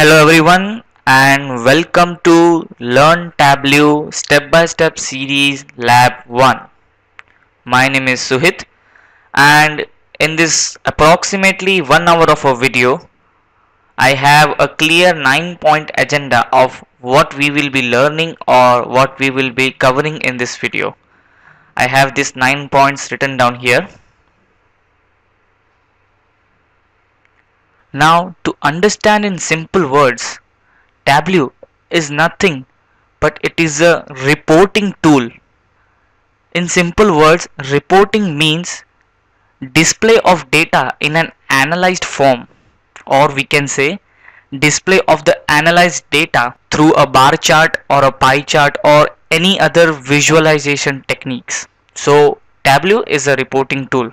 Hello everyone and welcome to Learn Tableau Step by Step Series Lab 1. My name is Suhit and in this approximately 1 hour of a video I have a clear 9 point agenda of what we will be learning or what we will be covering in this video. I have these 9 points written down here. Now to understand in simple words, Tableau is nothing but it is a reporting tool. In simple words, reporting means display of data in an analyzed form, or we can say display of the analyzed data through a bar chart or a pie chart or any other visualization techniques. So Tableau is a reporting tool.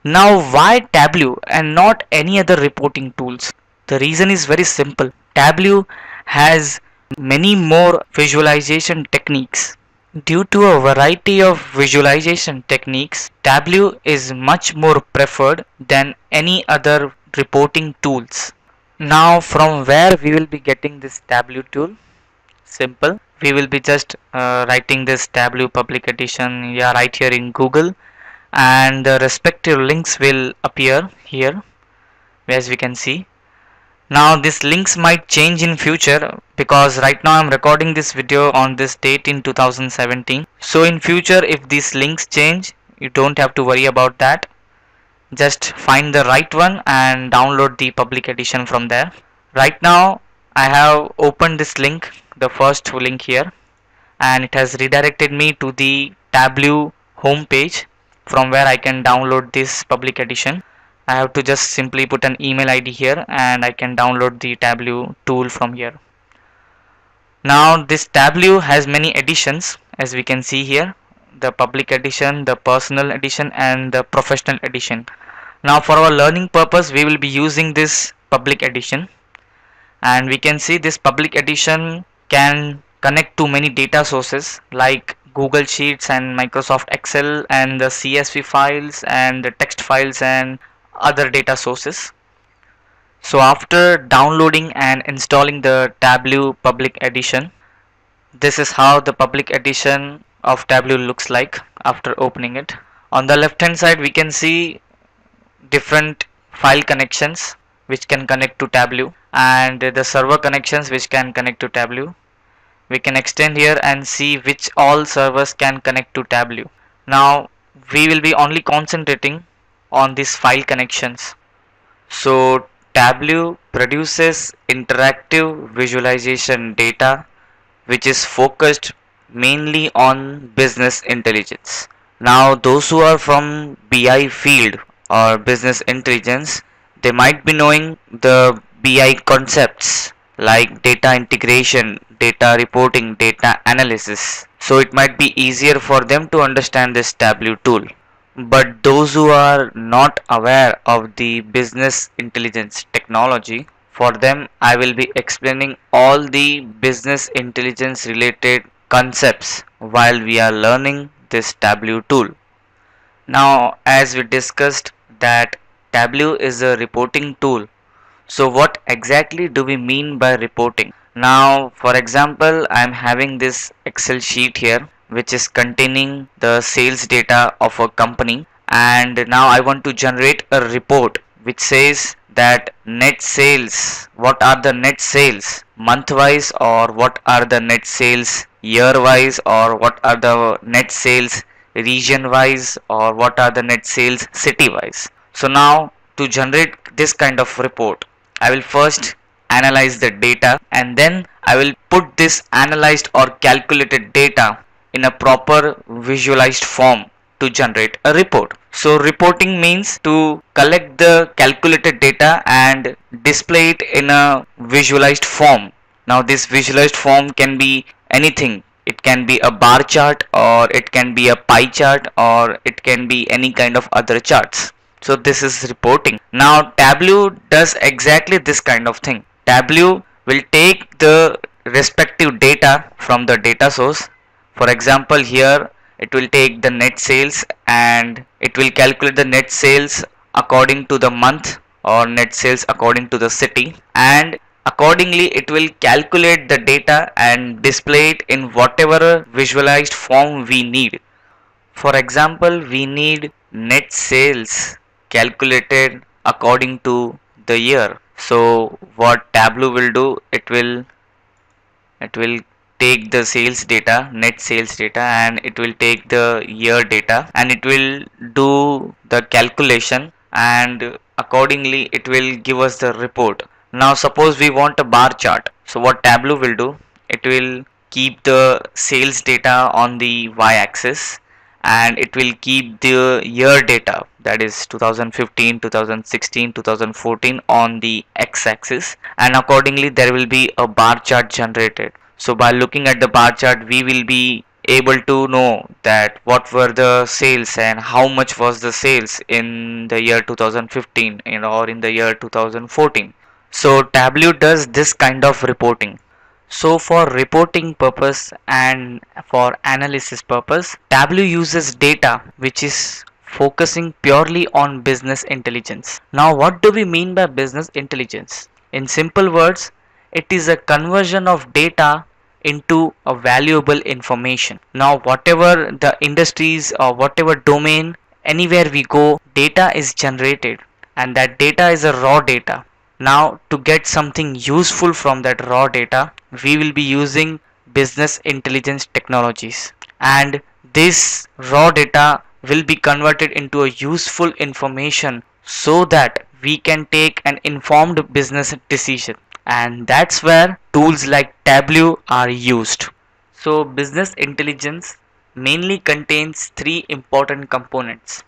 Now why Tableau and not any other reporting tools? The reason is very simple. Tableau has many more visualization techniques. Due to a variety of visualization techniques, Tableau is much more preferred than any other reporting tools. Now from where we will be getting this Tableau tool? Simple. We will be just writing this Tableau public edition right here in Google, and the respective links will appear here as we can see. Now these links might change in future because right now I'm recording this video on this date in 2017. So in future if these links change, you don't have to worry about that. Just find the right one and download the public edition from there. Right now I have opened this link, the first link here, and it has redirected me to the Tableau homepage from where I can download this public edition. I have to just simply put an email ID here and I can download the Tableau tool from here. Now this Tableau has many editions as we can see here, the public edition, the personal edition and the professional edition. Now for our learning purpose we will be using this public edition, and we can see this public edition can connect to many data sources like Google Sheets and Microsoft Excel and the CSV files and the text files and other data sources. So after downloading and installing the Tableau public edition, this is how the public edition of Tableau looks like after opening it. On the left hand side we can see different file connections which can connect to Tableau and the server connections which can connect to Tableau. We can extend here and see which all servers can connect to Tableau. Now we will be only concentrating on these file connections. So Tableau produces interactive visualization data which is focused mainly on business intelligence. Now those who are from BI field or business intelligence, they might be knowing the BI concepts like data integration, data reporting, data analysis. So it might be easier for them to understand this Tableau tool. But those who are not aware of the business intelligence technology, for them I will be explaining all the business intelligence related concepts while we are learning this Tableau tool. Now as we discussed that Tableau is a reporting tool, so what exactly do we mean by reporting? Now for example I am having this Excel sheet here which is containing the sales data of a company, and now I want to generate a report which says that net sales, what are the net sales month wise, or what are the net sales year wise, or what are the net sales region wise, or what are the net sales city wise. So now to generate this kind of report I will first analyze the data and then I will put this analyzed or calculated data in a proper visualized form to generate a report. So reporting means to collect the calculated data and display it in a visualized form. Now this visualized form can be anything. It can be a bar chart, or it can be a pie chart, or it can be any kind of other charts. So this is reporting. Now Tableau does exactly this kind of thing. Tableau will take the respective data from the data source. For example here it will take the net sales and it will calculate the net sales according to the month or net sales according to the city, and Accordingly, it will calculate the data and display it in whatever visualized form we need. For example, we need net sales calculated according to the year. So what Tableau will do, it will take the sales data, net sales data, and it will take the year data, and it will do the calculation, and accordingly it will give us the report. Now suppose we want a bar chart. So what Tableau will do, it will keep the sales data on the y axis, and it will keep the year data, that is 2015, 2016, 2014, on the x-axis, and accordingly there will be a bar chart generated. So by looking at the bar chart, we will be able to know that what were the sales and how much was the sales in the year 2015 or in the year 2014. So Tableau does this kind of reporting. So for reporting purpose and for analysis purpose, Tableau uses data which is focusing purely on business intelligence. Now what do we mean by business intelligence? In simple words, it is a conversion of data into a valuable information. Now whatever the industries or whatever domain, anywhere we go, data is generated, and that data is a raw data. Now to get something useful from that raw data, we will be using business intelligence technologies, and this raw data will be converted into a useful information so that we can take an informed business decision, and that's where tools like Tableau are used. So business intelligence mainly contains three important components,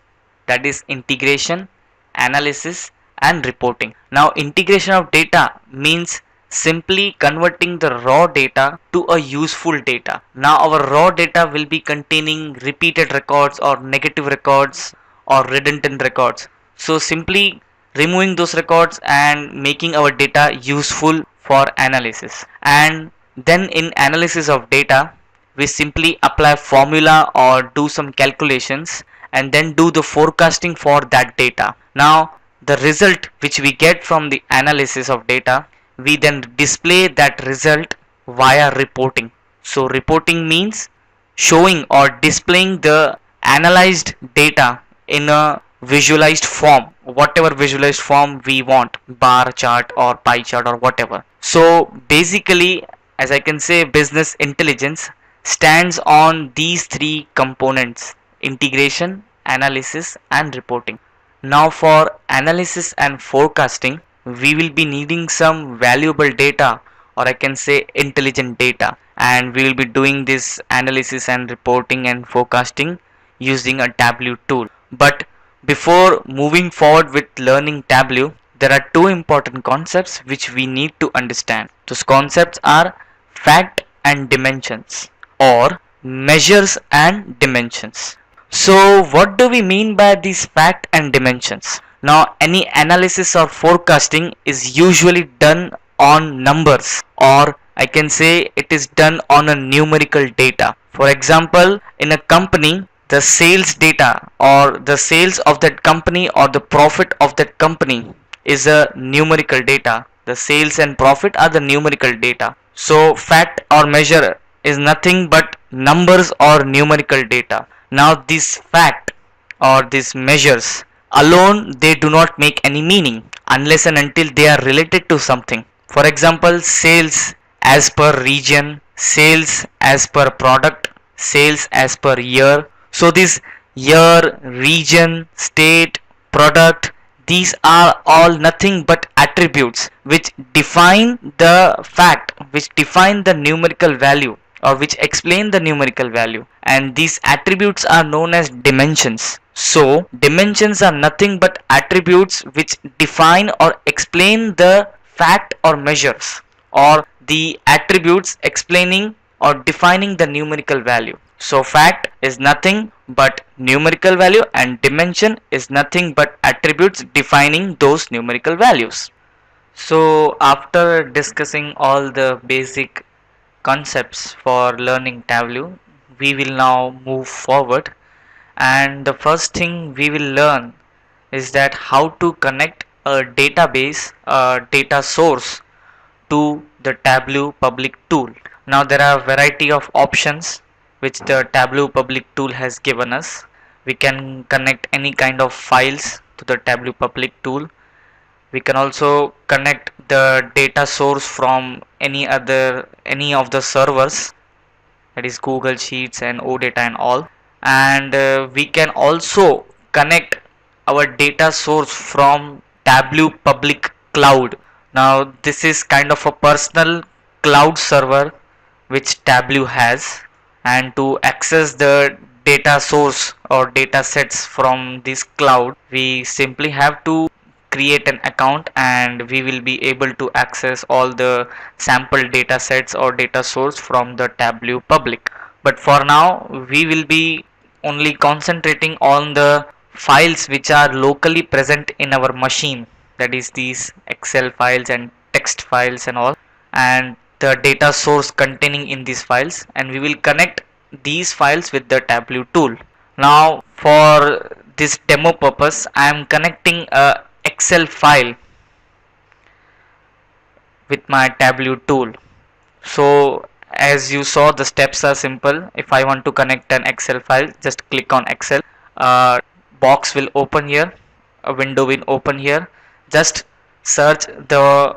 that is integration, analysis, and reporting. Now integration of data means simply converting the raw data to a useful data. Now our raw data will be containing repeated records or negative records or redundant records. So simply removing those records and making our data useful for analysis. And then in analysis of data, we simply apply formula or do some calculations and then do the forecasting for that data. Now the result which we get from the analysis of data, we then display that result via reporting. So reporting means showing or displaying the analyzed data in a visualized form, whatever visualized form we want, bar chart or pie chart or whatever. So basically, as I can say, business intelligence stands on these three components: integration, analysis, and reporting. Now for analysis and forecasting, we will be needing some valuable data, or I can say intelligent data, and we will be doing this analysis and reporting and forecasting using a Tableau tool. But before moving forward with learning Tableau, there are two important concepts which we need to understand. Those concepts are fact and dimensions, or measures and dimensions. So what do we mean by these fact and dimensions? Now any analysis or forecasting is usually done on numbers, or I can say it is done on a numerical data. For example, in a company, the sales data or the sales of that company or the profit of that company is a numerical data. The sales and profit are the numerical data. So fact or measure is nothing but numbers or numerical data. Now this fact or these measures alone, they do not make any meaning unless and until they are related to something. For example, sales as per region, sales as per product, sales as per year. So this year, region, state, product, these are all nothing but attributes which define the fact, which define the numerical value, or which explain the numerical value, and these attributes are known as dimensions. So dimensions are nothing but attributes which define or explain the fact or measures, or the attributes explaining or defining the numerical value. So fact is nothing but numerical value, and dimension is nothing but attributes defining those numerical values. So after discussing all the basic concepts for learning Tableau, we will now move forward, and the first thing we will learn is that how to connect a database, a data source, to the Tableau public tool. Now there are variety of options which the Tableau public tool has given us. We can connect any kind of files to the Tableau public tool. We can also connect the data source from any of the servers, that is Google Sheets and OData and all. And we can also connect our data source from Tableau public cloud. Now this is kind of a personal cloud server which Tableau has, and to access the data source or data sets from this cloud, we simply have to create an account and we will be able to access all the sample data sets or data source from the Tableau public. But for now we will be only concentrating on the files which are locally present in our machine, that is these Excel files and text files and all, and the data source containing in these files, and we will connect these files with the Tableau tool. Now for this demo purpose I am connecting a Excel file with my Tableau tool. So as you saw, the steps are simple. If I want to connect an Excel file, just click on Excel. A box will open here, a window will open here. Just search the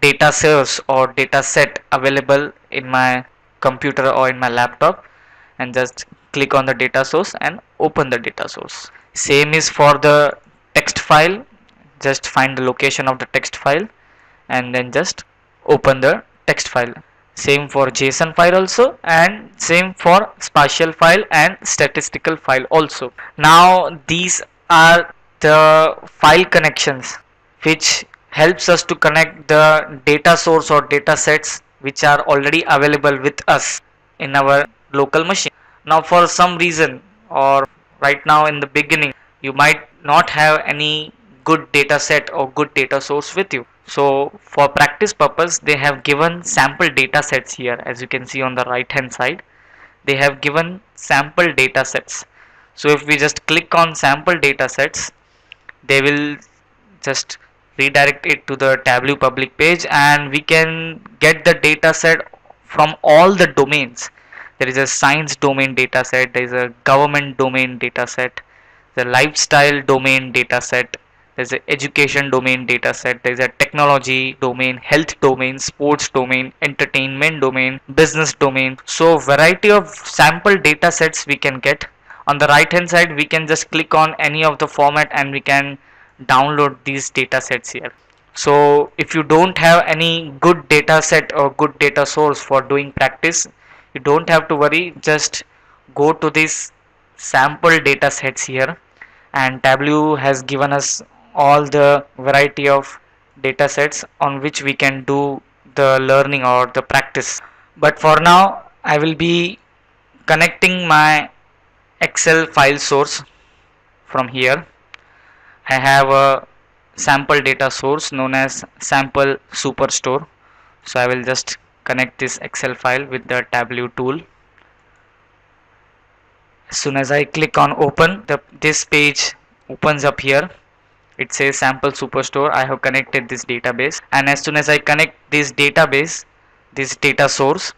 data source or data set available in my computer or in my laptop, and just click on the data source and open the data source. Same is for the text file. Just find the location of the text file and then just open the text file. Same for JSON file also, and same for spatial file and statistical file also. Now these are the file connections which helps us to connect the data source or data sets which are already available with us in our local machine. Now for some reason, or right now in the beginning, you might not have any good data set or good data source with you. So for practice purpose they have given sample data sets here. As you can see on the right hand side, they have given sample data sets. So if we just click on sample data sets, they will just redirect it to the Tableau public page, and we can get the data set from all the domains. There is a science domain data set, there is a government domain data set, the lifestyle domain data set, there's an education domain data set, there's a technology domain, health domain, sports domain, entertainment domain, business domain. So variety of sample data sets we can get. On the right hand side we can just click on any of the format and we can download these data sets here. So if you don't have any good data set or good data source for doing practice, you don't have to worry. Just go to this sample data sets here, and Tableau has given us all the variety of data sets on which we can do the learning or the practice. But for now I will be connecting my Excel file source from here. I have a sample data source known as sample superstore. So I will just connect this Excel file with the Tableau tool. As soon as I click on open, this page opens up here. It says sample superstore. I have connected this database, and as soon as I connect this database, this data source,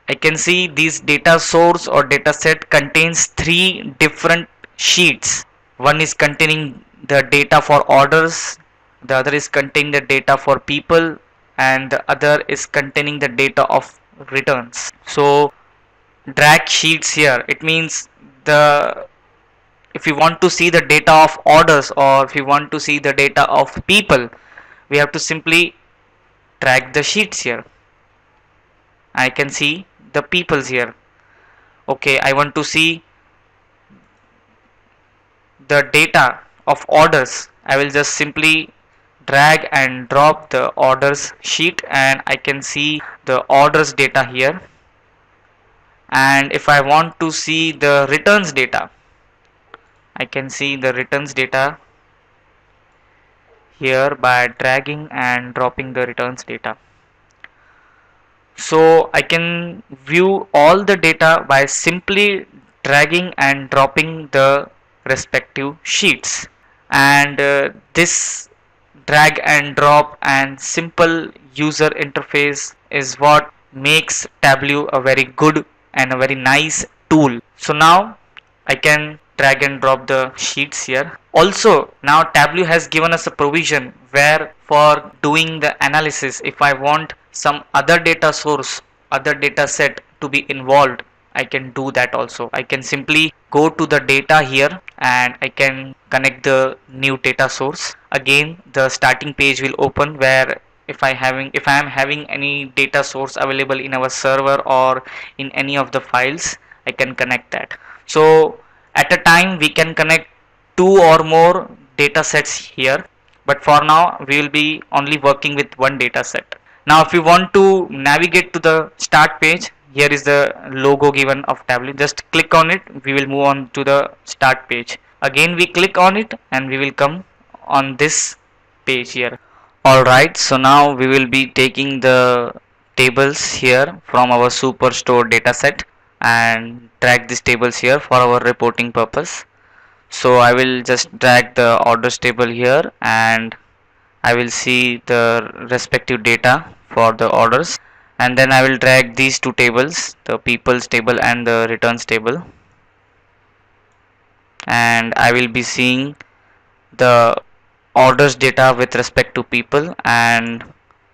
I can see this data source or data set contains three different sheets. One is containing the data for orders, the other is containing the data for people, and the other is containing the data of returns. So drag sheets here, it means the if you want to see the data of orders or if you want to see the data of people, we have to simply drag the sheets here. I can see the peoples here. Okay, I want to see the data of orders. I will just simply drag and drop the orders sheet, and I can see the orders data here. And if I want to see the returns data, I can see the returns data here by dragging and dropping the returns data. So I can view all the data by simply dragging and dropping the respective sheets. And this drag and drop and simple user interface is what makes Tableau a very good and a very nice tool. So now I can drag and drop the sheets here. Also, now Tableau has given us a provision where for doing the analysis, if I want some other data source, other data set to be involved, I can do that also. I can simply go to the data here and I can connect the new data source. Again, the starting page will open where if I am having any data source available in our server or in any of the files, I can connect that. So at a time we can connect two or more data sets here, but for now we will be only working with one data set. Now if you want to navigate to the start page, here is the logo given of Tableau. Just click on it, we will move on to the start page. Again we click on it and we will come on this page here. Alright, so now we will be taking the tables here from our superstore dataset and drag these tables here for our reporting purpose. So I will just drag the orders table here and I will see the respective data for the orders, and then I will drag these two tables, the people's table and the returns table, and I will be seeing the orders data with respect to people and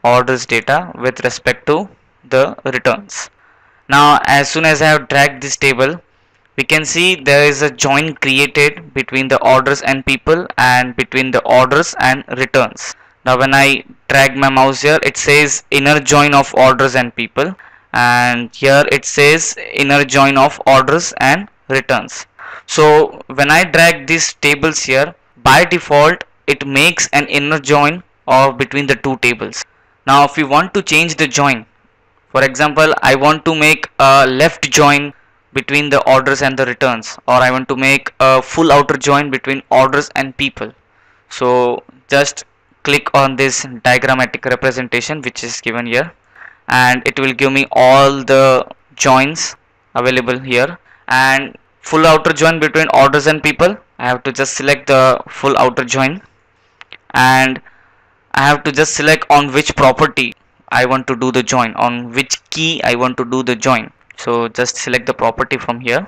orders data with respect to the returns. Now as soon as I have dragged this table, we can see there is a join created between the orders and people and between the orders and returns. Now when I drag my mouse here, it says inner join of orders and people, and here it says inner join of orders and returns. So when I drag these tables here, by default it makes an inner join of between the two tables. Now if we want to change the join, for example I want to make a left join between the orders and the returns, or I want to make a full outer join between orders and people. So just click on this diagrammatic representation which is given here, and it will give me all the joins available here. And full outer join between orders and people, I have to just select the full outer join, and I have to just select on which property I want to do the join, on which key I want to do the join. So just select the property from here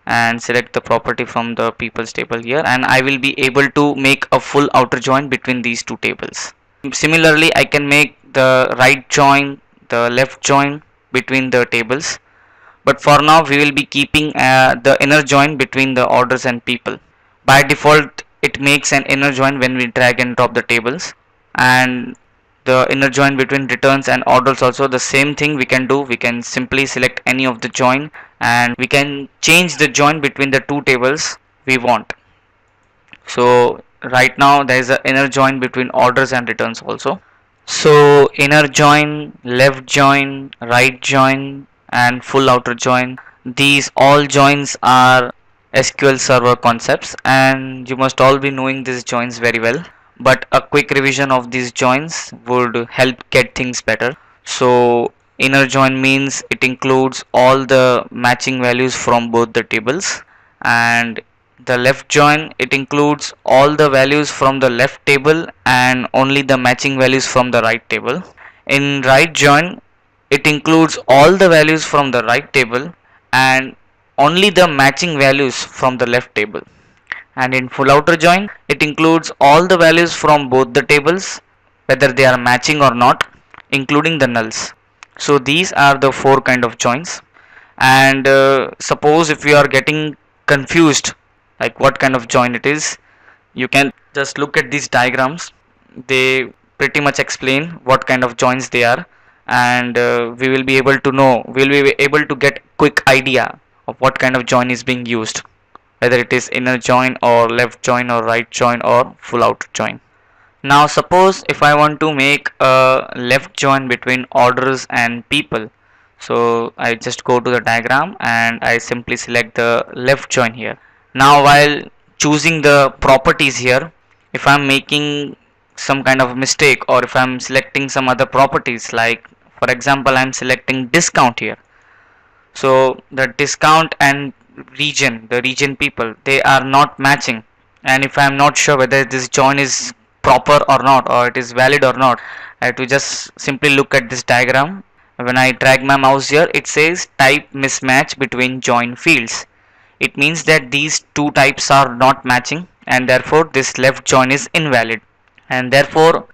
and select the property from the people's table here, and I will be able to make a full outer join between these two tables. Similarly, I can make the right join, the left join between the tables, but for now we will be keeping the inner join between the orders and people. By default it makes an inner join when we drag and drop the tables, and the inner join between returns and orders also the same thing we can do. We can simply select any of the join and we can change the join between the two tables we want. So right now there is an inner join between orders and returns also. So inner join, left join, right join and full outer join, these all joins are SQL Server concepts, and you must all be knowing these joins very well, but a quick revision of these joins would help get things better. So inner join means it includes all the matching values from both the tables, and the left join, it includes all the values from the left table and only the matching values from the right table. In right join, it includes all the values from the right table and only the matching values from the left table. And in full outer join, it includes all the values from both the tables whether they are matching or not, including the nulls. So these are the four kind of joins. And suppose if you are getting confused like what kind of join it is, you can just look at these diagrams. They pretty much explain what kind of joins they are, and we will be able to know, we will be able to get quick idea of what kind of join is being used, whether it is inner join or left join or right join or full outer join. Now suppose if I want to make a left join between orders and people, so I just go to the diagram and I simply select the left join here. Now while choosing the properties here, if I'm making some kind of mistake or if I'm selecting some other properties, like for example I'm selecting discount here, so the discount and region, the region people, they are not matching, and if I am not sure whether this join is proper or not, or it is valid or not. I have to just simply look at this diagram. When I drag my mouse here, it says type mismatch between join fields. It means that these two types are not matching, and therefore this left join is invalid. And therefore,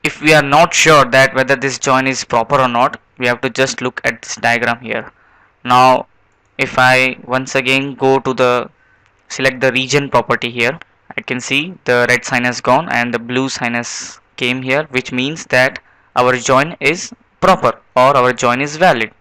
if we are not sure that whether this join is proper or not, we have to just look at this diagram here. Now if I once again go to the select the region property here, I can see the red sign has gone and the blue sign has came here, which means that our join is proper or our join is valid.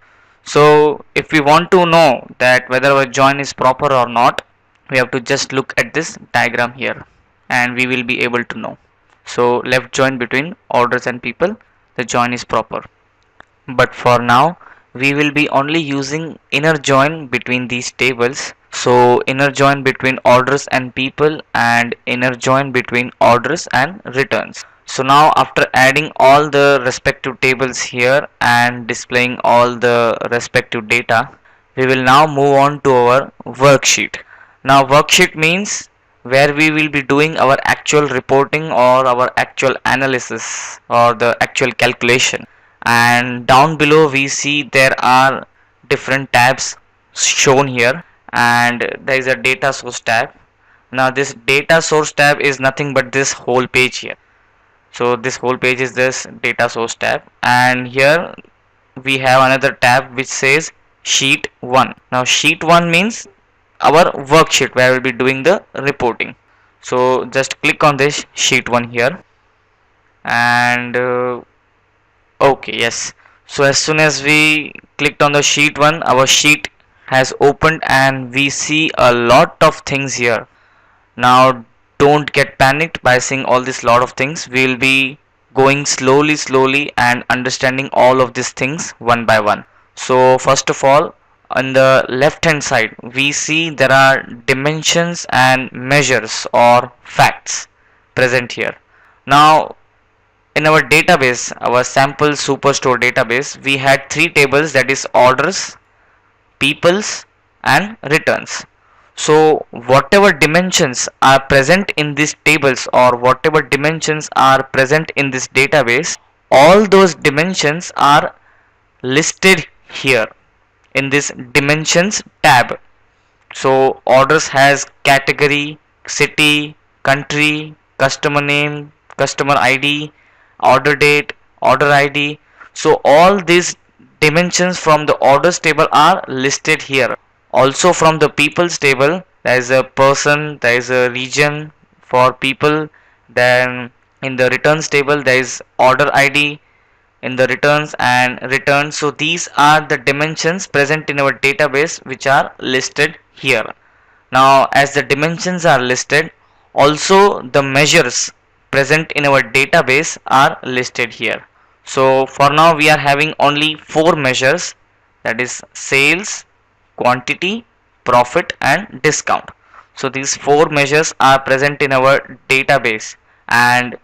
So if we want to know that whether our join is proper or not, we have to just look at this diagram here and we will be able to know. So left join between orders and people, the join is proper. But for now we will be only using inner join between these tables. So inner join between orders and people and inner join between orders and returns. So now after adding all the respective tables here and displaying all the respective data, we will now move on to our worksheet. Now worksheet means where we will be doing our actual reporting or our actual analysis or the actual calculation. And down below we see there are different tabs shown here, and there is a data source tab. Now this data source tab is nothing but this whole page here. So this whole page is this data source tab, and here we have another tab which says sheet 1. Now sheet 1 means our worksheet where we will be doing the reporting. So just click on this sheet 1 here, and okay, yes. So as soon as we clicked on the sheet 1, our sheet has opened and we see a lot of things here. Now don't get panicked by seeing all this lot of things. We will be going slowly and understanding all of these things one by one. So first of all, on the left hand side we see there are dimensions and measures or facts present here. Now in our database, our sample superstore database, we had three tables, that is orders, peoples and returns. So whatever dimensions are present in these tables or whatever dimensions are present in this database, all those dimensions are listed here in this dimensions tab. So orders has category, city, country, customer name, customer ID, order date, order ID. So all these dimensions from the orders table are listed here. Also from the people's table, there is a person, there is a region for people. Then in the returns table there is order ID in the returns and returns. So these are the dimensions present in our database which are listed here. Now as the dimensions are listed, also the measures present in our database are listed here. So for now we are having only four measures, that is sales, quantity, profit and discount. So these four measures are present in our database, and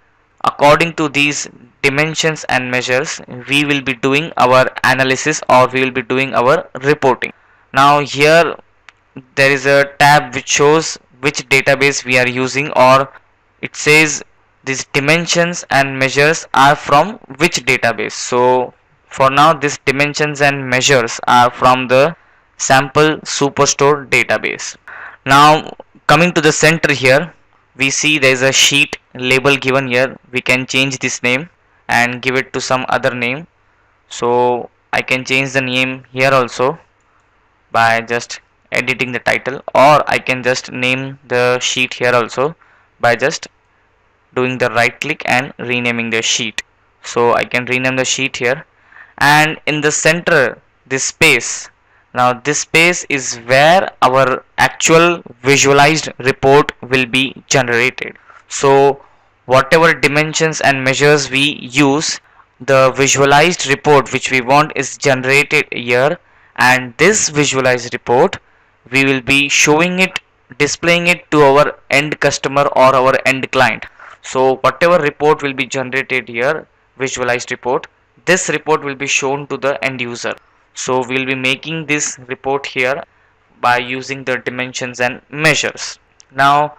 according to these dimensions and measures we will be doing our analysis or we will be doing our reporting. Now here there is a tab which shows which database we are using, or it says these dimensions and measures are from which database. So for now these dimensions and measures are from the sample superstore database. Now coming to the center here, we see there is a sheet label given here. We can change this name and give it to some other name. So I can change the name here also by just editing the title, or I can just name the sheet here also by just doing the right click and renaming the sheet. So I can rename the sheet here, and in the center this space, now this space is where our actual visualized report will be generated. So whatever dimensions and measures we use, the visualized report which we want is generated here, and this visualized report we will be showing it, displaying it to our end customer or our end client. So whatever report will be generated here, visualized report, this report will be shown to the end user. So we'll be making this report here by using the dimensions and measures. Now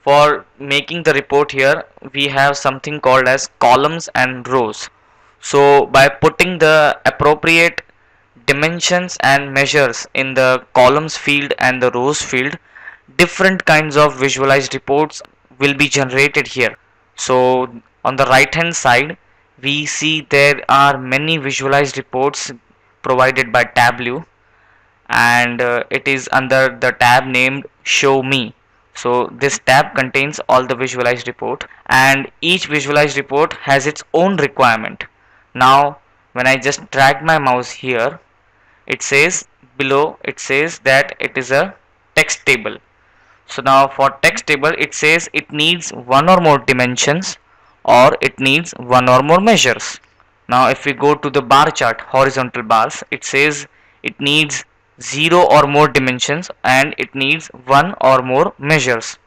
For making the report here, we have something called as columns and rows. So by putting the appropriate dimensions and measures in the columns field and the rows field, different kinds of visualized reports will be generated here. So on the right hand side, we see there are many visualized reports provided by Tableau, and it is under the tab named show me. So this tab contains all the visualized report, and each visualized report has its own requirement. Now when I just drag my mouse here, it says below, it says that it is a text table. So now for text table, it says it needs one or more dimensions, or it needs one or more measures. Now if we go to the bar chart, horizontal bars, it says it needs 0 or more dimensions and it needs one or more measures.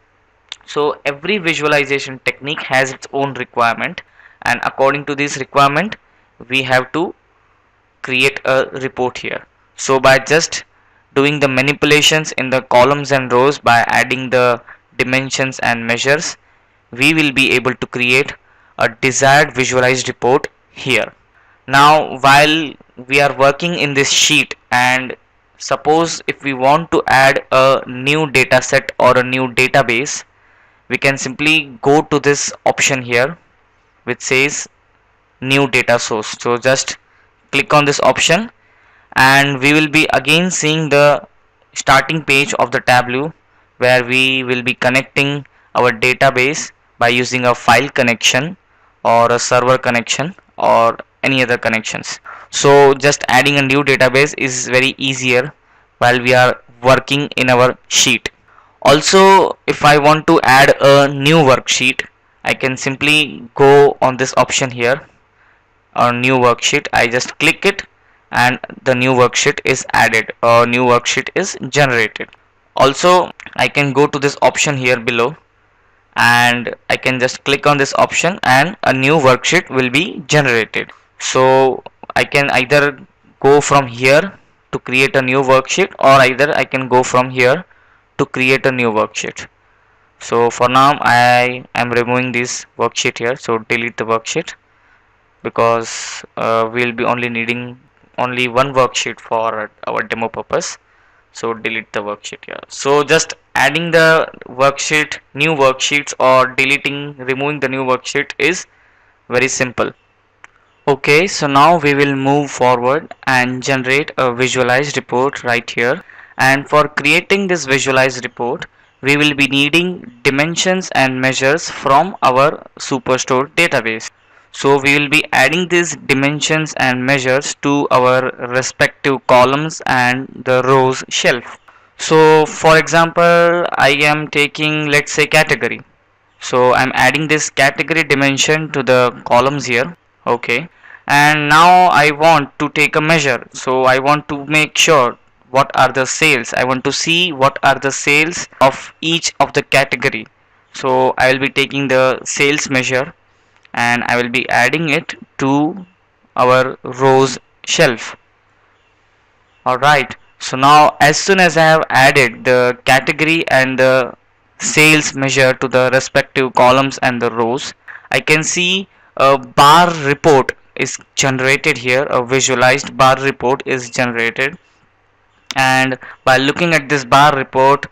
So every visualization technique has its own requirement, and according to this requirement we have to create a report here. So by just doing the manipulations in the columns and rows by adding the dimensions and measures, we will be able to create a desired visualized report here. Now while we are working in this sheet, and suppose if we want to add a new data set or a new database, we can simply go to this option here which says new data source. So just click on this option, and we will be again seeing the starting page of the Tableau, where we will be connecting our database by using a file connection or a server connection or any other connections. So just adding a new database is very easier while we are working in our sheet. Also, if I want to add a new worksheet, I can simply go on this option here, or new worksheet. I just click it and the new worksheet is added, or new worksheet is generated. Also I can go to this option here below, and I can just click on this option and a new worksheet will be generated. So I can either go from here to create a new worksheet, or either I can go from here to create a new worksheet. So for now I am removing this worksheet here, so delete the worksheet, because we'll be only needing only one worksheet for our demo purpose. So delete the worksheet here. So just adding the worksheet, new worksheets, or deleting, removing the new worksheet is very simple. Okay, so now we will move forward and generate a visualized report right here. And for creating this visualized report, we will be needing dimensions and measures from our Superstore database. So we will be adding these dimensions and measures to our respective columns and the rows shelf. So for example, I am taking, let's say, category. So I'm adding this category dimension to the columns here. Okay, and now I want to take a measure. So I want to make sure what are the sales. I want to see what are the sales of each of the category. So I will be taking the sales measure and I will be adding it to our rows shelf. Alright, so now as soon as I have added the category and the sales measure to the respective columns and the rows, I can see a bar report is generated here. A visualized bar report is generated, and by looking at this bar report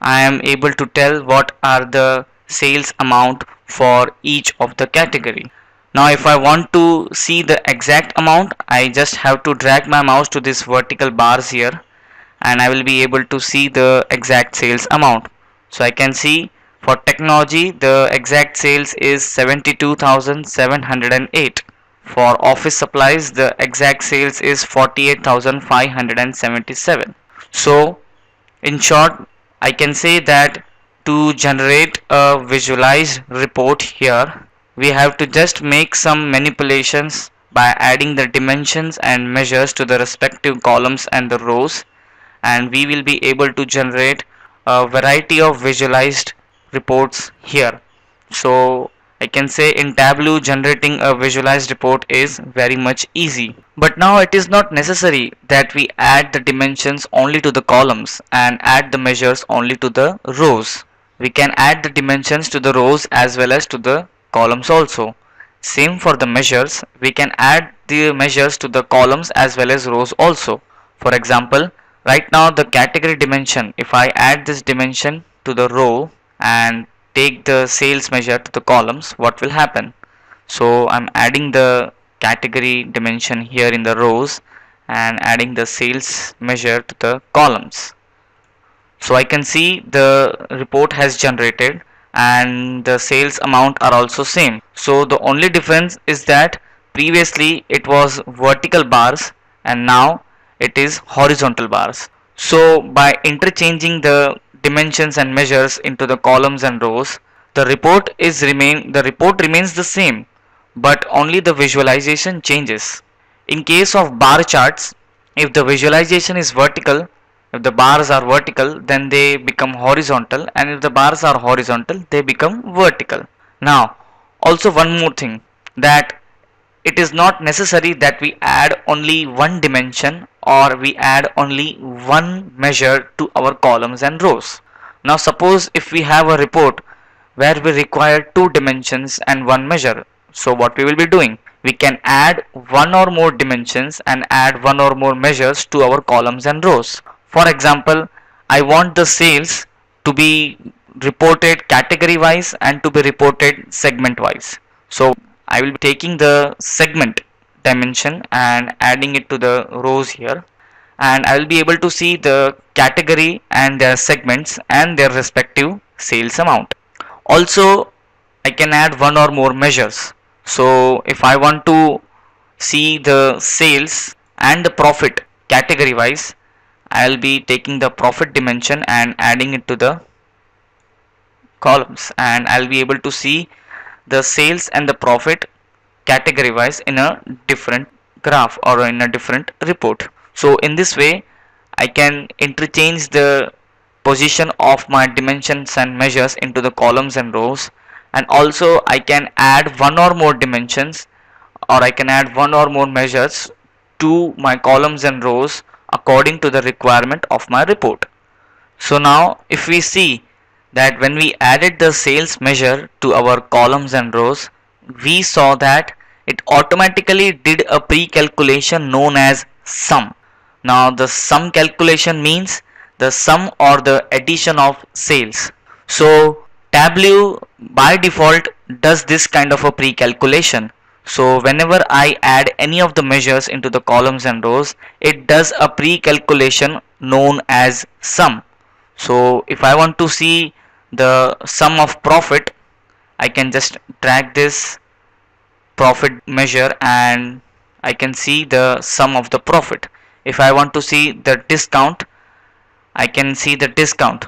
I am able to tell what are the sales amount for each of the category. Now if I want to see the exact amount, I just have to drag my mouse to this vertical bars here, and I will be able to see the exact sales amount. So I can see for technology the exact sales is 72,708. For office supplies the exact sales is 48,577. So in short, I can say that to generate a visualized report here, we have to just make some manipulations by adding the dimensions and measures to the respective columns and the rows, and we will be able to generate a variety of visualized reports here. So I can say in Tableau generating a visualized report is very much easy. But now it is not necessary that we add the dimensions only to the columns and add the measures only to the rows. We can add the dimensions to the rows as well as to the columns also. Same for the measures, we can add the measures to the columns as well as rows also. For example, right now the category dimension, if I add this dimension to the row and take the sales measure to the columns, what will happen? So I'm adding the category dimension here in the rows and adding the sales measure to the columns. So I can see the report has generated and the sales amount are also same. So the only difference is that previously it was vertical bars and now it is horizontal bars. So by interchanging the dimensions and measures into the columns and rows, the report remains the same, but only the visualization changes. In case of bar charts, if the visualization is vertical, if the bars are vertical, then they become horizontal, and if the bars are horizontal, they become vertical. Now, also one more thing, that it is not necessary that we add only one dimension or we add only one measure to our columns and rows. Now suppose if we have a report where we require two dimensions and one measure. So what we will be doing? We can add one or more dimensions and add one or more measures to our columns and rows. For example, I want the sales to be reported category wise and to be reported segment wise. So I will be taking the segment dimension and adding it to the rows here, and I will be able to see the category and their segments and their respective sales amount. Also, I can add one or more measures. So if I want to see the sales and the profit category wise, I'll be taking the profit dimension and adding it to the columns, and I'll be able to see the sales and the profit category wise in a different graph or in a different report. So in this way I can interchange the position of my dimensions and measures into the columns and rows, and also I can add one or more dimensions or I can add one or more measures to my columns and rows according to the requirement of my report. So now if we see that when we added the sales measure to our columns and rows, we saw that it automatically did a pre-calculation known as sum. Now the sum calculation means the sum or the addition of sales. So Tableau by default does this kind of a pre-calculation. So whenever I add any of the measures into the columns and rows, it does a pre-calculation known as sum. So if I want to see the sum of profit, I can just drag this profit measure and I can see the sum of the profit. If I want to see the discount, I can see the discount.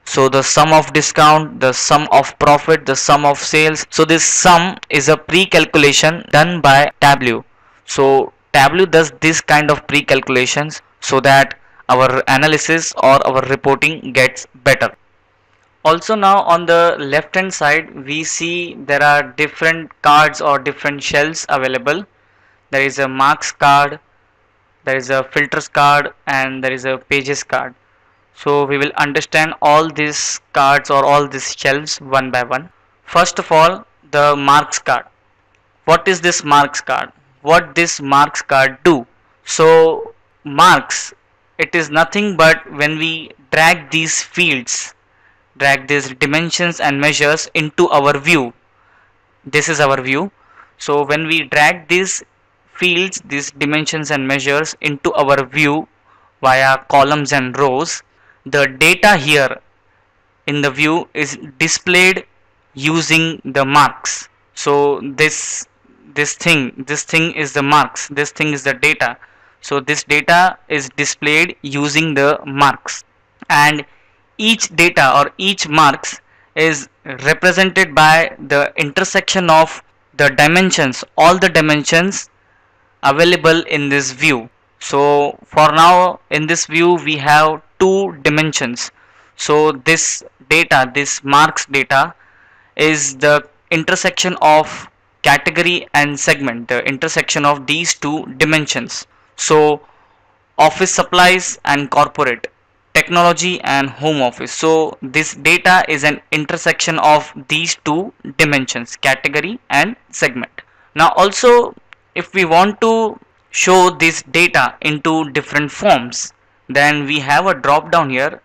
So the sum of discount, the sum of profit, the sum of sales. So this sum is a pre-calculation done by Tableau. So Tableau does this kind of pre-calculations so that our analysis or our reporting gets better. Also now on the left hand side we see there are different cards or different shelves available. There is a marks card, there is a filters card, and there is a pages card. So we will understand all these cards or all these shelves one by one. First of all, the marks card. What is this marks card? What this marks card do? So marks, it is nothing but when we drag these fields, drag these dimensions and measures into our view. This is our view. So when we drag these fields, these dimensions and measures into our view via columns and rows, the data here in the view is displayed using the marks. So this thing is the marks, this thing is the data. So this data is displayed using the marks, and each data or each marks is represented by the intersection of the dimensions, all the dimensions available in this view. So for now in this view we have two dimensions. So this data, this marks data, is the intersection of category and segment, the intersection of these two dimensions. So office supplies and corporate technology and home office. So this data is an intersection of these two dimensions, category and segment. Now also, if we want to show this data into different forms, then we have a drop down here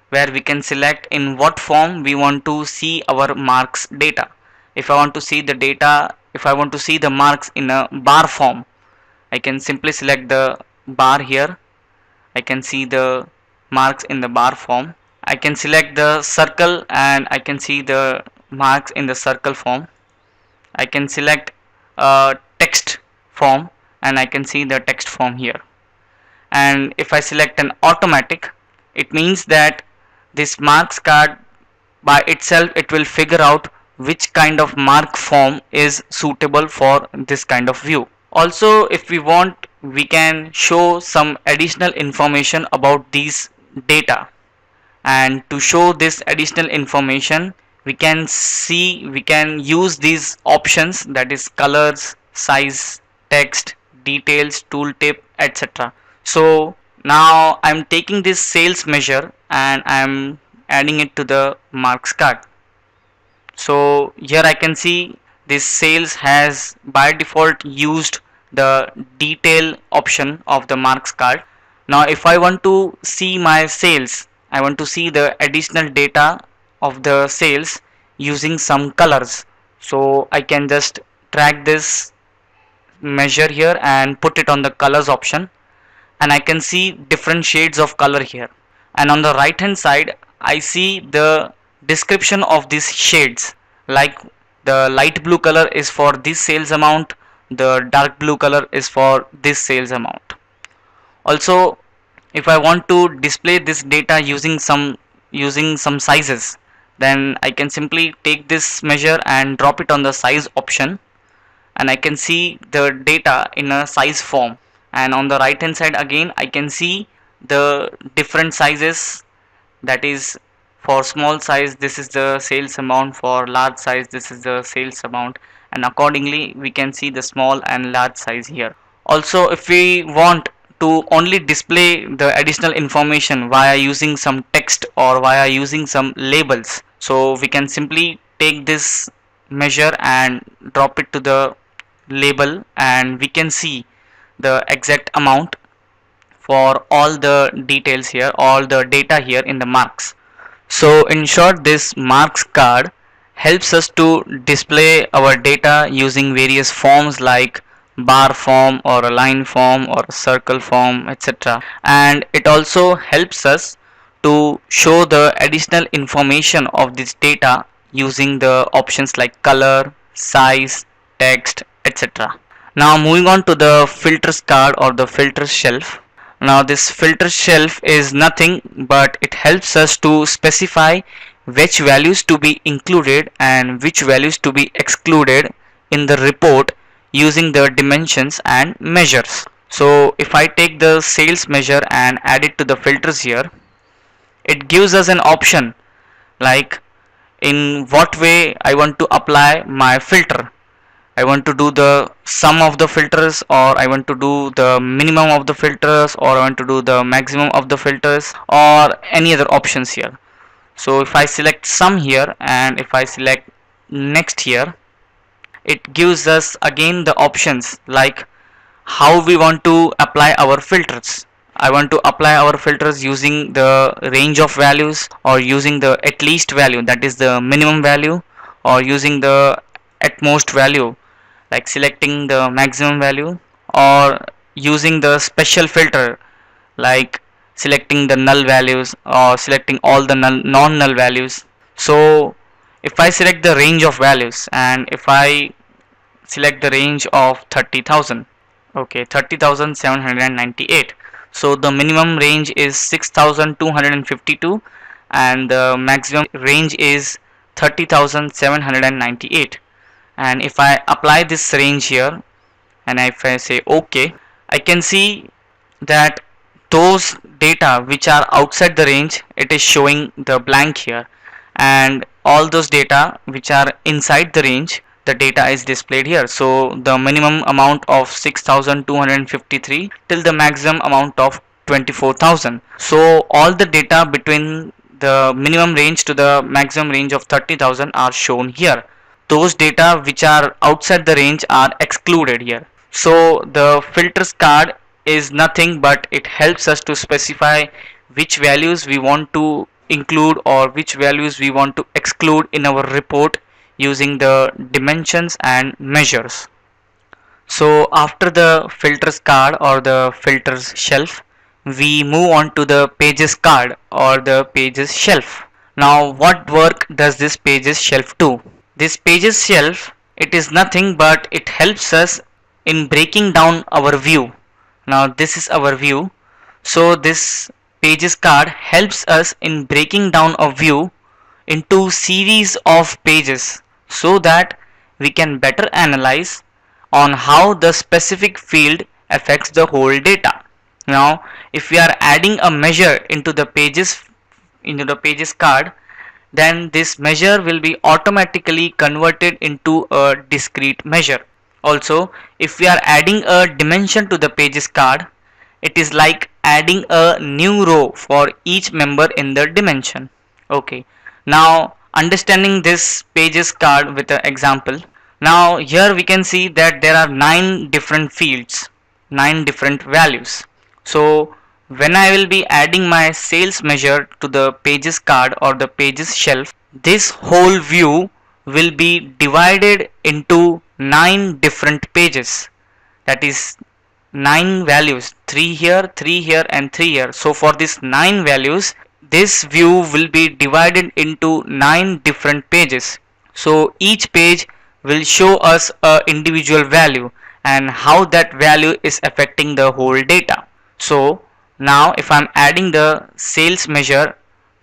where we can select in what form we want to see our marks data. If I want to see the data, if I want to see the marks in a bar form, I can simply select the bar here. I can see the marks in the bar form. I can select the circle and I can see the marks in the circle form. I can select text form and I can see the text form here. And if I select an automatic, it means that this marks card by itself it will figure out which kind of mark form is suitable for this kind of view. Also, if we want, we can show some additional information about these data, and to show this additional information we can use these options, that is colors, size, text, details, tooltip, etc. So now I'm taking this sales measure and I'm adding it to the marks card. So here I can see this sales has by default used the detail option of the marks card. Now if I want to see my sales, I want to see the additional data of the sales using some colors. So I can just drag this measure here and put it on the colors option, and I can see different shades of color here. And on the right hand side I see the description of these shades, like the light blue color is for this sales amount, the dark blue color is for this sales amount. Also, if I want to display this data using some sizes, then I can simply take this measure and drop it on the size option, and I can see the data in a size form. And on the right hand side again I can see the different sizes, that is for small size this is the sales amount, for large size this is the sales amount, and accordingly we can see the small and large size here. Also, if we want to only display the additional information via using some text or via using some labels, so we can simply take this measure and drop it to the label, and we can see the exact amount for all the details here, all the data here in the marks. So in short, this marks card helps us to display our data using various forms like bar form or a line form or a circle form, etc. And it also helps us to show the additional information of this data using the options like color, size, text, etc. Now moving on to the filters card or the filters shelf. Now this filter shelf is nothing but it helps us to specify which values to be included and which values to be excluded in the report using the dimensions and measures. So if I take the sales measure and add it to the filters here, it gives us an option like in what way I want to apply my filter. I want to do the sum of the filters, or I want to do the minimum of the filters, or I want to do the maximum of the filters, or any other options here. So if I select sum here and if I select next here, it gives us again the options like how we want to apply our filters. I want to apply our filters using the range of values, or using the at least value, that is the minimum value, or using the at most value, like selecting the maximum value, or using the special filter like selecting the null values or selecting all the non-null values. So if I select the range of values and if I select the range of 30,000, okay, 30,798, so the minimum range is 6,252 and the maximum range is 30,798. And if I apply this range here and if I say OK, I can see that those data which are outside the range, it is showing the blank here, and all those data which are inside the range, the data is displayed here. So the minimum amount of 6,253 till the maximum amount of 24,000. So all the data between the minimum range to the maximum range of 30,000 are shown here. Those data which are outside the range are excluded here. So the filters card is nothing but it helps us to specify which values we want to include or which values we want to exclude in our report using the dimensions and measures. So after the filters card or the filters shelf, we move on to the pages card or the pages shelf. Now what work does this pages shelf do? This pages shelf, it is nothing but it helps us in breaking down our view. Now this is our view. So this pages card helps us in breaking down a view into series of pages so that we can better analyze on how the specific field affects the whole data. Now if we are adding a measure into the pages card, then this measure will be automatically converted into a discrete measure. Also, if we are adding a dimension to the pages card, it is like adding a new row for each member in the dimension. Okay, now understanding this pages card with an example. Now here we can see that there are 9 different fields, 9 different values. So when I will be adding my sales measure to the pages card or the pages shelf, this whole view will be divided into 9 different pages. That is 9 values, 3 here, 3 here and 3 here. So for these 9 values, this view will be divided into 9 different pages. So each page will show us a individual value and how that value is affecting the whole data. So now if I'm adding the sales measure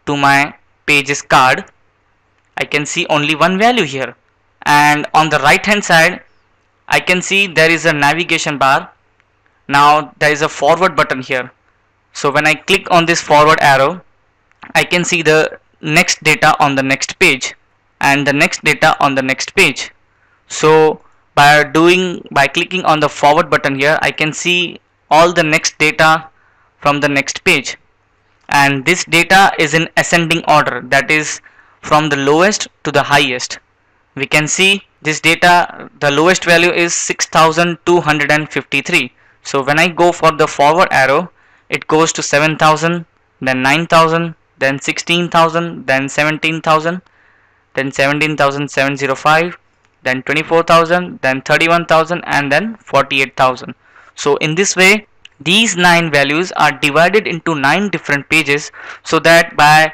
to my pages card, I can see only one value here, and on the right hand side I can see there is a navigation bar. Now there is a forward button here. So when I click on this forward arrow, I can see the next data on the next page and the next data on the next page. So by clicking on the forward button here, I can see all the next data from the next page, and this data is in ascending order, that is from the lowest to the highest. We can see this data, the lowest value is 6253. So when I go for the forward arrow, it goes to 7000, then 9000, then 16,000, then 17,000, then 17,705, then 24,000, then 31,000 and then 48,000. So in this way these 9 values are divided into 9 different pages, so that by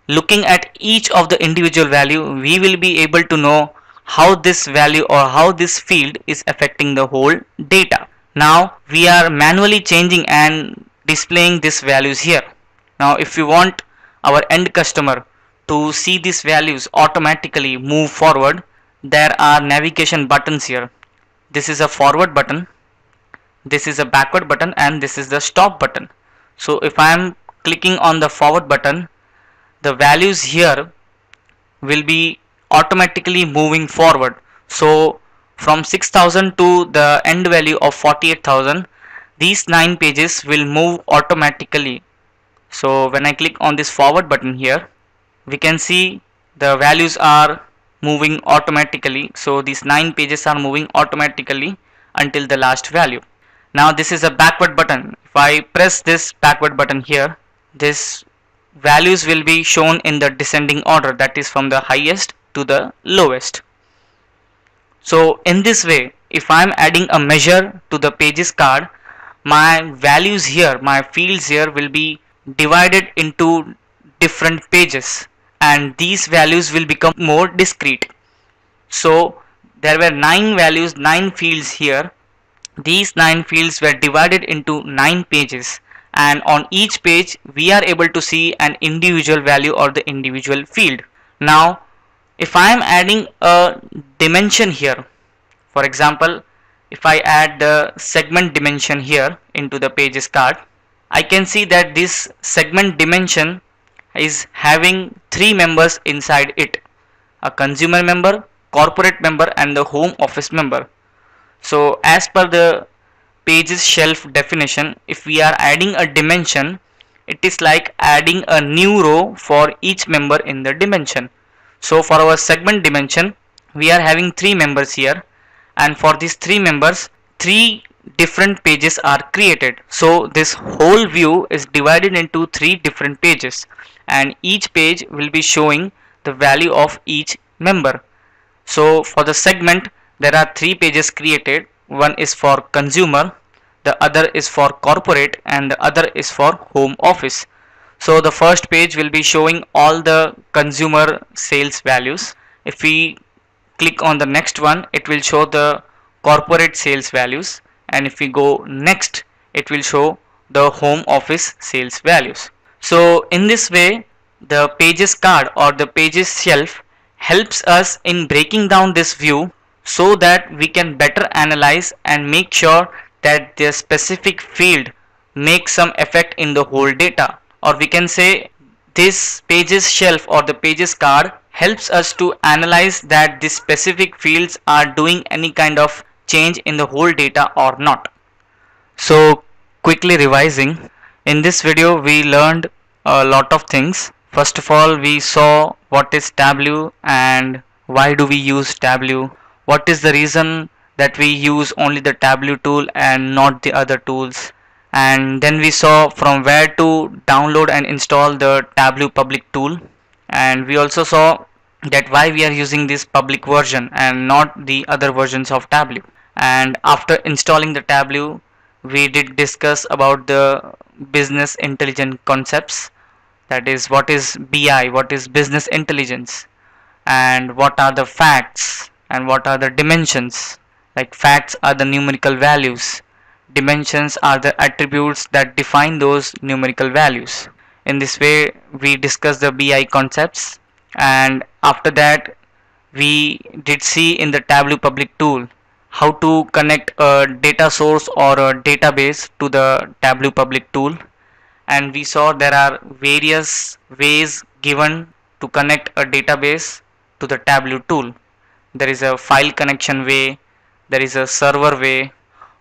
looking at each of the individual value we will be able to know how this value or how this field is affecting the whole data. Now we are manually changing and displaying these values here. Now if we want our end customer to see these values automatically move forward, there are navigation buttons here. This is a forward button, this is a backward button, and this is the stop button. So if I am clicking on the forward button, the values here will be automatically moving forward. So from 6000 to the end value of 48,000, these 9 pages will move automatically. So when I click on this forward button here, we can see the values are moving automatically. So these 9 pages are moving automatically until the last value. Now this is a backward button. If I press this backward button here, this values will be shown in the descending order, that is from the highest to the lowest. So in this way, if I am adding a measure to the pages card, my values here, my fields here will be divided into different pages, and these values will become more discrete. So there were 9 values, 9 fields here. These 9 fields were divided into 9 pages, and on each page we are able to see an individual value or the individual field. Now if I am adding a dimension here, for example if I add the segment dimension here into the pages card, I can see that this segment dimension is having 3 members inside it: a consumer member, corporate member and the home office member. So as per the pages shelf definition, if we are adding a dimension, it is like adding a new row for each member in the dimension. So for our segment dimension, we are having three members here, and for these three members, three different pages are created. So this whole view is divided into three different pages, and each page will be showing the value of each member. So for the segment, there are three pages created. One is for consumer, the other is for corporate, and the other is for home office. So the first page will be showing all the consumer sales values. If we click on the next one, it will show the corporate sales values, and if we go next, it will show the home office sales values. So in this way, the pages card or the pages shelf helps us in breaking down this view so that we can better analyze and make sure that the specific field makes some effect in the whole data. Or we can say this pages shelf or the pages card helps us to analyze that these specific fields are doing any kind of change in the whole data or not. So quickly revising, in this video we learned a lot of things. First of all, we saw what is Tableau and why do we use Tableau, what is the reason that we use only the Tableau tool and not the other tools, and then we saw from where to download and install the Tableau public tool, and we also saw that why we are using this public version and not the other versions of Tableau. And after installing the Tableau, we did discuss about the business intelligence concepts, that is what is BI, what is business intelligence, and what are the facts and what are the dimensions. Like facts are the numerical values, dimensions are the attributes that define those numerical values. In this way we discussed the BI concepts, and after that we did see in the Tableau public tool how to connect a data source or a database to the Tableau public tool, and we saw there are various ways given to connect a database to the Tableau tool. There is a file connection way, there is a server way,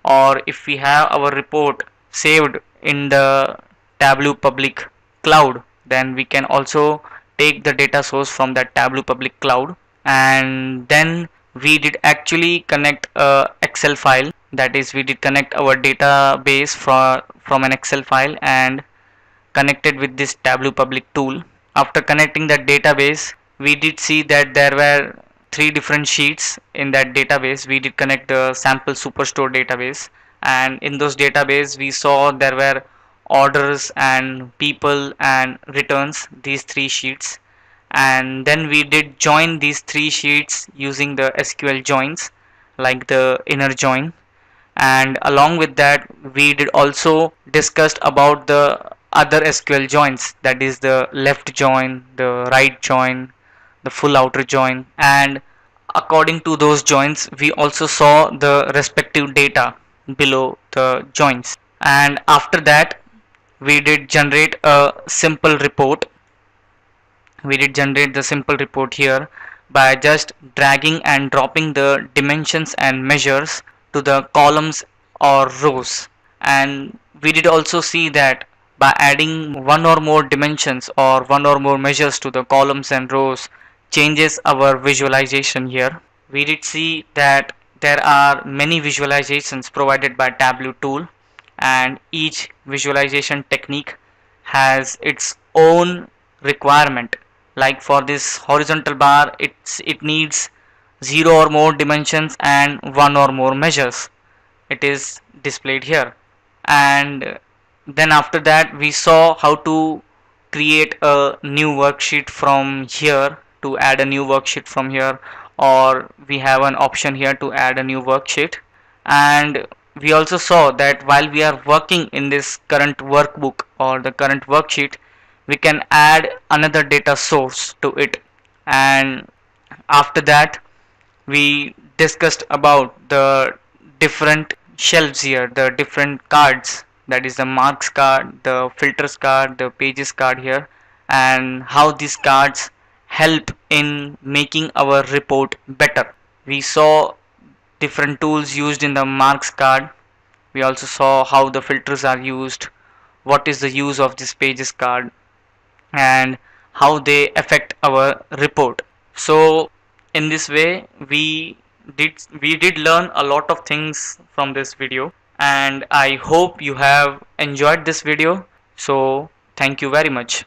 or if we have our report saved in the Tableau public cloud, then we can also take the data source from that Tableau public cloud, and then we did actually connect a Excel file, that is we did connect our database from an Excel file and connected with this Tableau public tool. After connecting that database, we did see that there were three different sheets in that database. We did connect the sample superstore database, and in those database we saw there were orders and people and returns, these three sheets, and then we did join these three sheets using the SQL joins like the inner join, and along with that we did also discussed about the other SQL joins, that is the left join, the right join, the full outer join, and according to those joins we also saw the respective data below the joins. And after that we did generate a simple report. We did generate the simple report here by just dragging and dropping the dimensions and measures to the columns or rows, and we did also see that by adding one or more dimensions or one or more measures to the columns and rows changes our visualization here. We did see that there are many visualizations provided by Tableau tool, and each visualization technique has its own requirement. Like for this horizontal bar, it needs 0 or more dimensions and 1 or more measures. It is displayed here. And then after that we saw how to create a new worksheet from here, to add a new worksheet from here, or we have an option here to add a new worksheet. And we also saw that while we are working in this current workbook or the current worksheet, we can add another data source to it. And after that we discussed about the different shelves here, the different cards, that is the marks card, the filters card, the pages card here, and how these cards help in making our report better. We saw different tools used in the marks card, We also saw how the filters are used, what is the use of this pages card, and how they affect our report. So in this way we did learn a lot of things from this video, and I hope you have enjoyed this video. So thank you very much.